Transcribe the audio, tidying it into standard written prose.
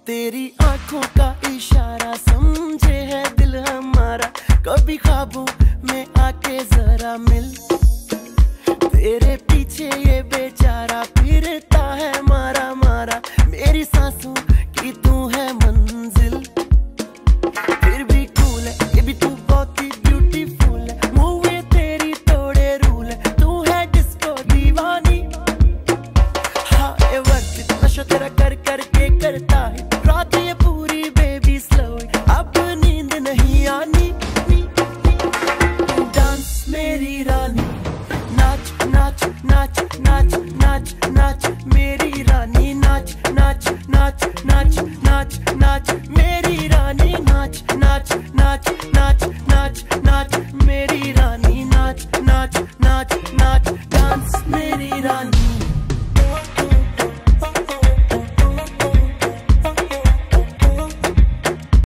तेरी आंखों का इशारा समझे है दिल हमारा, कभी ख्वाबों में आके जरा मिल। तेरे पीछे ये बेचारा फिरता है मारा मारा, मेरी सांसों की तू है मंजिल। फिर भी कूल है ये भी तू बहुत ही ब्यूटीफुल है, मूवी तेरी तोड़े रूल है, तू है डिस्को दीवानी। हाँ ये वर्क नशा तेरा कर करके करता है, रात ये पूरी बेबी स्लो, अब नींद नहीं आनी। डांस मेरी रानी, नाच नाच नाच नाच नाच नाच मेरी रानी, नाच नाच नाच नाच नाच नाच मेरी रानी, नाच नाच नाच नाच नाच नाच मेरी रानी।